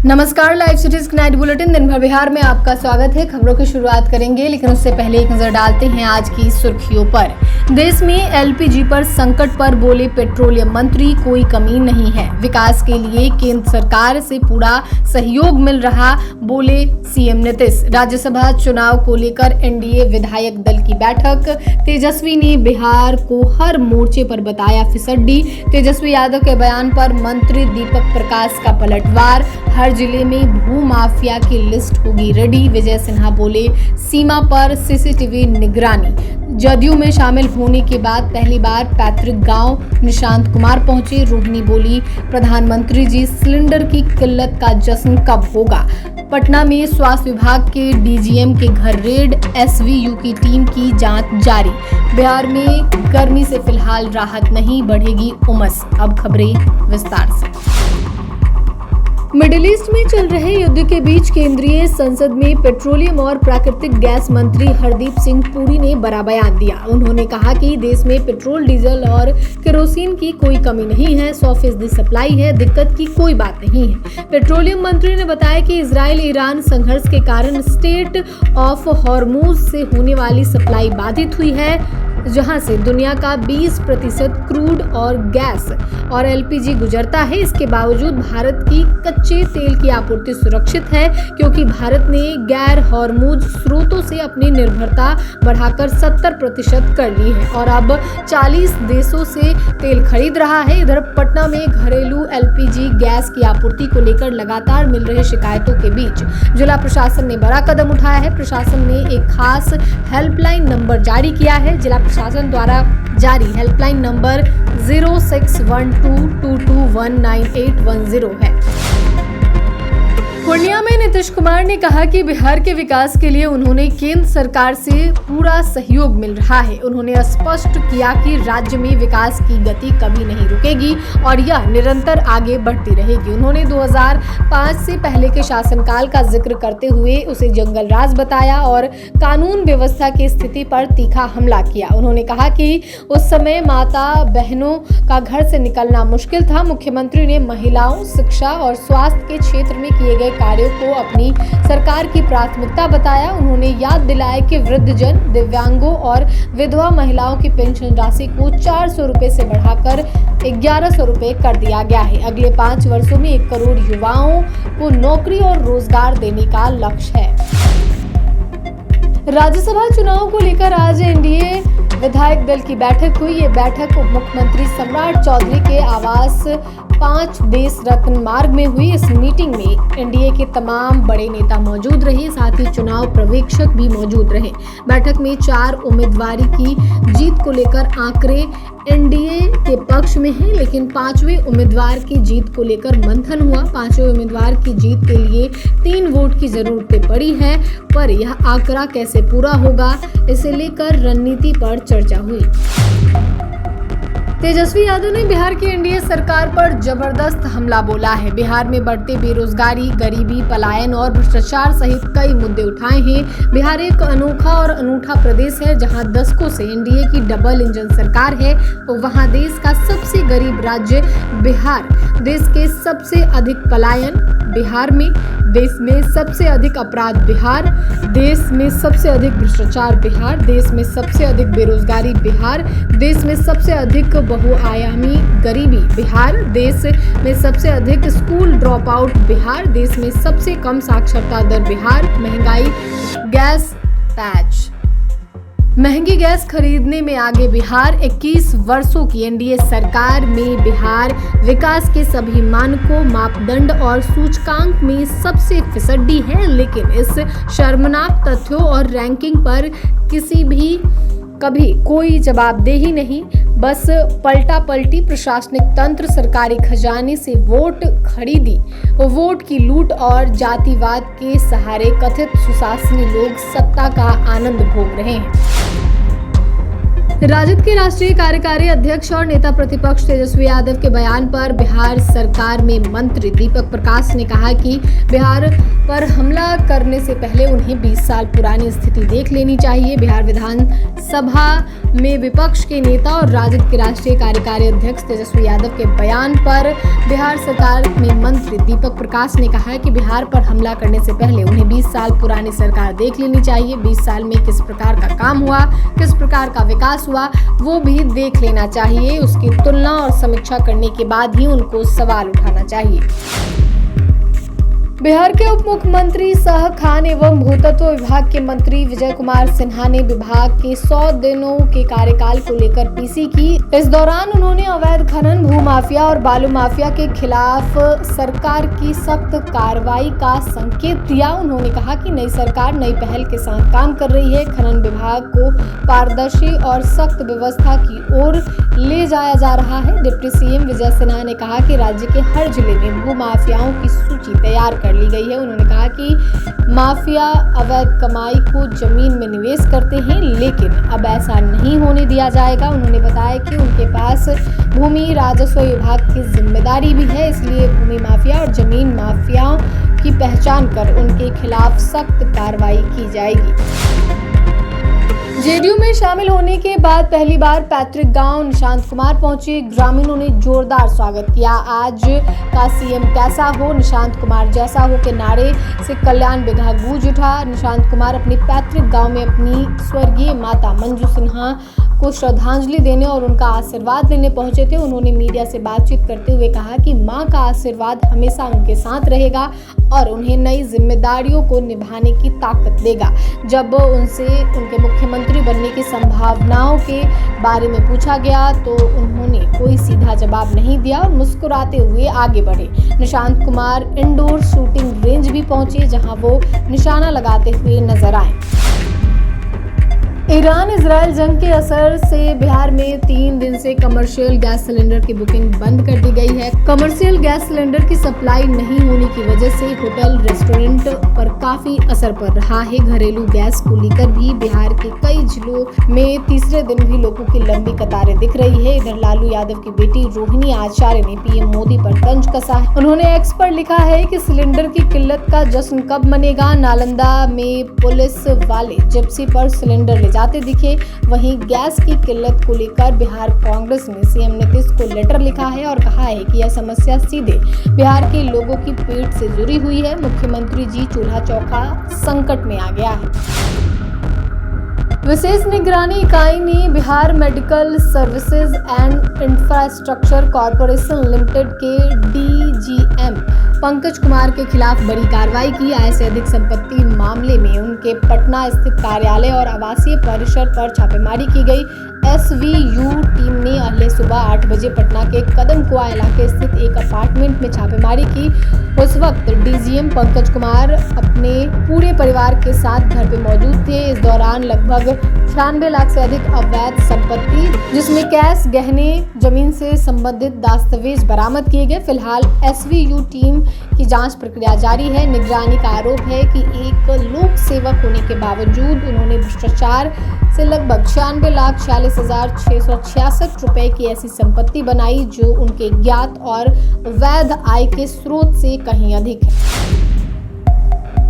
नमस्कार, live cities night bulletin दिन भर बिहार में आपका स्वागत है। खबरों की शुरुआत करेंगे, लेकिन उससे पहले एक नजर डालते हैं आज की सुर्खियों पर। देश में एलपीजी पर संकट पर बोले पेट्रोलियम मंत्री, कोई कमी नहीं है, विकास के लिए केंद्र सरकार से पूरा सहयोग मिल रहा, बोले सीएम नीतीश। राज्यसभा चुनाव को लेकर एनडीए विधायक दल की बैठक, तेजस्वी ने बिहार को हर मोर्चे पर बताया फिसड्डी। तेजस्वी यादव के बयान पर मंत्री दीपक प्रकाश का पलटवार, हर जिले में भू माफिया की लिस्ट होगी रेडी। विजय सिन्हा बोले सीमा पर सीसीटीवी निगरानी। जदयू में शामिल होने के बाद पहली बार पैतृक गांव निशांत कुमार पहुंचे। रोहिणी बोली प्रधानमंत्री जी, सिलेंडर की किल्लत का जश्न कब होगा। पटना में स्वास्थ्य विभाग के डीजीएम के घर रेड, एसवीयू की टीम की जांच जारी। बिहार में गर्मी से फिलहाल राहत नहीं, बढ़ेगी उमस। अब खबरें विस्तार से। मिडिल ईस्ट में चल रहे युद्ध के बीच केंद्रीय संसद में पेट्रोलियम और प्राकृतिक गैस मंत्री हरदीप सिंह पुरी ने बड़ा बयान दिया। उन्होंने कहा कि देश में पेट्रोल, डीजल और केरोसिन की कोई कमी नहीं है, 100% सप्लाई है, दिक्कत की कोई बात नहीं है। पेट्रोलियम मंत्री ने बताया कि इजराइल ईरान संघर्ष के कारण स्ट्रेट ऑफ हॉर्मुज से होने वाली सप्लाई बाधित हुई है, जहां से दुनिया का 20% क्रूड और गैस और एलपीजी गुजरता है। इसके बावजूद भारत की कच्चे तेल की आपूर्ति सुरक्षित है, क्योंकि भारत ने गैर हॉर्मुज स्रोतों से अपनी निर्भरता बढ़ाकर 70% कर ली है और अब 40 देशों से तेल खरीद रहा है। इधर पटना में घरेलू एलपीजी गैस की आपूर्ति को लेकर लगातार मिल रही शिकायतों के बीच जिला प्रशासन ने बड़ा कदम उठाया है। प्रशासन ने एक खास हेल्पलाइन नंबर जारी किया है। जिला प्रशासन द्वारा जारी हेल्पलाइन नंबर 0612221980 है। पूर्णिया में नीतीश कुमार ने कहा कि बिहार के विकास के लिए उन्होंने केंद्र सरकार से पूरा सहयोग मिल रहा है। उन्होंने स्पष्ट किया कि राज्य में विकास की गति कभी नहीं रुकेगी और यह निरंतर आगे बढ़ती रहेगी। उन्होंने 2005 से पहले के शासनकाल का जिक्र करते हुए उसे जंगल राज बताया और कानून व्यवस्था की स्थिति पर तीखा हमला किया। उन्होंने कहा कि उस समय माता बहनों का घर से निकलना मुश्किल था। मुख्यमंत्री ने महिलाओं, शिक्षा और स्वास्थ्य के क्षेत्र में किए गए कार्यों को अपनी सरकार की प्राथमिकता बताया। उन्होंने याद दिलाया कि वृद्धजन, दिव्यांगों और विधवा महिलाओं की पेंशन राशि को 400 रुपए से बढ़ाकर 1100 रुपए कर दिया गया है। अगले 5 वर्षों में 1 करोड़ युवाओं को नौकरी और रोजगार देने का लक्ष्य है। राज्यसभा चुनाव को लेकर आज एनडीए विधायक दल की बैठक हुई। ये बैठक उप मुख्यमंत्री सम्राट चौधरी के आवास 5 देश रत्न मार्ग में हुई। इस मीटिंग में एनडीए के तमाम बड़े नेता मौजूद रहे, साथ ही चुनाव पर्यवेक्षक भी मौजूद रहे। बैठक में 4 उम्मीदवारी की जीत को लेकर आंकड़े एनडीए के पक्ष में है, लेकिन 5वें उम्मीदवार की जीत को लेकर मंथन हुआ। 5वें उम्मीदवार की जीत के लिए 3 वोट की जरूरत पड़ी है, पर यह आंकड़ा कैसे पूरा होगा, इसे लेकर रणनीति पर चर्चा हुई। तेजस्वी यादव ने बिहार की एनडीए सरकार पर जबरदस्त हमला बोला है। बिहार में बढ़ते बेरोजगारी, गरीबी, पलायन और भ्रष्टाचार सहित कई मुद्दे उठाए हैं। बिहार एक अनोखा और अनूठा प्रदेश है, जहां दशकों से एनडीए की डबल इंजन सरकार है। तो वहां देश का सबसे गरीब राज्य बिहार, देश के सबसे अधिक पलायन बिहार में, देश में सबसे अधिक अपराध बिहार, देश में सबसे अधिक भ्रष्टाचार बिहार, देश में सबसे अधिक बेरोजगारी बिहार, देश में सबसे अधिक बहुआयामी गरीबी बिहार, देश में सबसे अधिक स्कूल ड्रॉप आउट बिहार, देश में सबसे कम साक्षरता दर बिहार, महंगी गैस खरीदने में आगे बिहार। 21 वर्षों की एनडीए सरकार में बिहार विकास के सभी मानकों, मापदंड और सूचकांक में सबसे फिसड्डी है, लेकिन इस शर्मनाक तथ्यों और रैंकिंग पर कभी कोई जवाबदेही नहीं, बस पलटा पलटी प्रशासनिक तंत्र, सरकारी खजाने से वोट खरीदी, वोट की लूट और जातिवाद के सहारे कथित सुशासनी लोग सत्ता का आनंद भोग रहे हैं। राजद के राष्ट्रीय कार्यकारी अध्यक्ष और नेता प्रतिपक्ष तेजस्वी यादव के बयान पर बिहार सरकार में मंत्री दीपक प्रकाश ने कहा कि बिहार पर हमला करने से पहले उन्हें 20 साल पुरानी स्थिति देख लेनी चाहिए। बिहार विधानसभा में विपक्ष के नेता और राजद के राष्ट्रीय कार्यकारी अध्यक्ष तेजस्वी यादव के बयान पर बिहार सरकार में मंत्री दीपक प्रकाश ने कहा कि बिहार पर हमला करने से पहले उन्हें 20 साल पुरानी सरकार देख लेनी चाहिए। 20 साल में किस प्रकार का काम हुआ, किस प्रकार का विकास हुआ, वो भी देख लेना चाहिए। उसकी तुलना और समीक्षा करने के बाद ही उनको सवाल उठाना चाहिए। बिहार के उप मुख्यमंत्री सह खान एवं भूतत्व विभाग के मंत्री विजय कुमार सिन्हा ने विभाग के 100 दिनों के कार्यकाल को लेकर पीसी की। इस दौरान उन्होंने अवैध खनन, भूमाफिया और बालू माफिया के खिलाफ सरकार की सख्त कार्रवाई का संकेत दिया। उन्होंने कहा कि नई सरकार नई पहल के साथ काम कर रही है। खनन विभाग को पारदर्शी और सख्त व्यवस्था की ओर ले जाया जा रहा है। डिप्टी सीएम विजय सिन्हा ने कहा कि राज्य के हर जिले में भूमाफियाओं की सूची तैयार कर ली गई है। उन्होंने कहा कि माफिया अवैध कमाई को जमीन में निवेश करते हैं, लेकिन अब ऐसा नहीं होने दिया जाएगा। उन्होंने बताया कि उनके पास भूमि राजस्व विभाग की जिम्मेदारी भी है, इसलिए भूमि माफिया और जमीन माफियाओं की पहचान कर उनके खिलाफ सख्त कार्रवाई की जाएगी। जेडीयू में शामिल होने के बाद पहली बार पैतृक गांव निशांत कुमार पहुंचे। ग्रामीणों ने जोरदार स्वागत किया। आज का सीएम कैसा हो, निशांत कुमार जैसा हो के नारे से कल्याण बिघा गूंज उठा। निशांत कुमार अपने पैतृक गांव में अपनी स्वर्गीय माता मंजू सिन्हा को श्रद्धांजलि देने और उनका आशीर्वाद लेने पहुंचे थे। उन्होंने मीडिया से बातचीत करते हुए कहा कि मां का आशीर्वाद हमेशा उनके साथ रहेगा और उन्हें नई जिम्मेदारियों को निभाने की ताकत देगा। जब उनसे उनके मुख्यमंत्री बनने की संभावनाओं के बारे में पूछा गया तो उन्होंने कोई सीधा जवाब नहीं दिया और मुस्कुराते हुए आगे बढ़े। Nishant Kumar indoor shooting range भी पहुंचे, जहां वो निशाना लगाते हुए नजर आए। ईरान इजराइल जंग के असर से बिहार में 3 दिन से कमर्शियल गैस सिलेंडर की बुकिंग बंद कर दी गई है। कमर्शियल गैस सिलेंडर की सप्लाई नहीं होने की वजह से होटल रेस्टोरेंट पर काफी असर पड़ रहा है। घरेलू गैस को लेकर भी बिहार के कई जिलों में तीसरे दिन भी लोगों की लंबी कतारें दिख रही है। इधर लालू यादव की बेटी रोहिणी आचार्य ने पीएम मोदी पर तंज कसा है। उन्होंने एक्स पर लिखा है कि सिलेंडर की किल्लत का जश्न कब मनेगा। नालंदा में पुलिस वाले जिप्सी पर सिलेंडर ले जाते दिखे। वहीं गैस की किल्लत को लेकर बिहार कांग्रेस ने सीएम नीतीश को लेटर लिखा है और कहा है कि यह समस्या सीधे बिहार के लोगों की पेट से जुड़ी हुई है। मुख्यमंत्री जी चूल्हा चौका संकट में आ गया है। विशेष निगरानी इकाई ने Bihar medical services and infrastructure corporation limited के डीजीएम पंकज कुमार के खिलाफ बड़ी कार्रवाई की। आय से अधिक संपत्ति मामले में उनके पटना स्थित कार्यालय और आवासीय परिसर पर छापेमारी की गई। एसवीयू टीम ने अगले सुबह 8 बजे पटना के कदम कुआं इलाके स्थित एक अपार्टमेंट में छापेमारी की। उस वक्त डीजीएम पंकज कुमार अपने पूरे परिवार के साथ घर पे मौजूद थे। इस दौरान लगभग 96 लाख से अधिक अवैध संपत्ति, जिसमें कैश, गहने, जमीन से संबंधित दस्तावेज बरामद किए गए। फिलहाल एसवीयू टीम की जांच प्रक्रिया जारी है। निगरानी का आरोप है कि एक लोक सेवक होने के बावजूद उन्होंने भ्रष्टाचार से लगभग 96,46,666 रुपए की ऐसी संपत्ति बनाई जो उनके ज्ञात और वैध आय के स्रोत से कहीं अधिक है।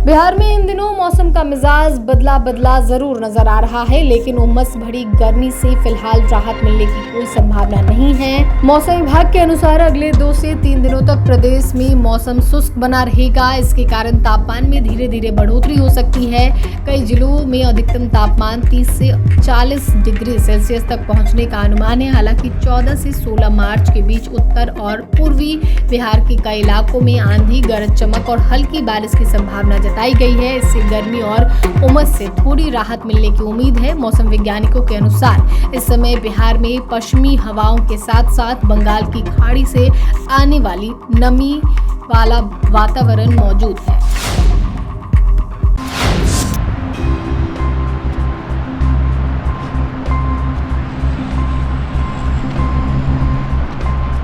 बिहार में इन दिनों मौसम का मिजाज बदला जरूर नजर आ रहा है, लेकिन उमस भरी गर्मी से फिलहाल राहत मिलने की कोई संभावना नहीं है। मौसम विभाग के अनुसार अगले 2 से 3 दिनों तक प्रदेश में मौसम शुष्क बना रहेगा। इसके कारण तापमान में धीरे धीरे बढ़ोतरी हो सकती है। कई जिलों में अधिकतम तापमान 30 से 40 डिग्री सेल्सियस तक पहुंचने का अनुमान है। हालांकि 14 से 16 मार्च के बीच उत्तर और पूर्वी बिहार के कई इलाकों में आंधी, गरज चमक और हल्की बारिश की संभावना जताई गई है। इससे गर्मी और उमस से थोड़ी राहत मिलने की उम्मीद है। मौसम वैज्ञानिकों के अनुसार इस समय बिहार में पश्चिमी हवाओं के साथ साथ बंगाल की खाड़ी से आने वाली नमी वाला वातावरण मौजूद है।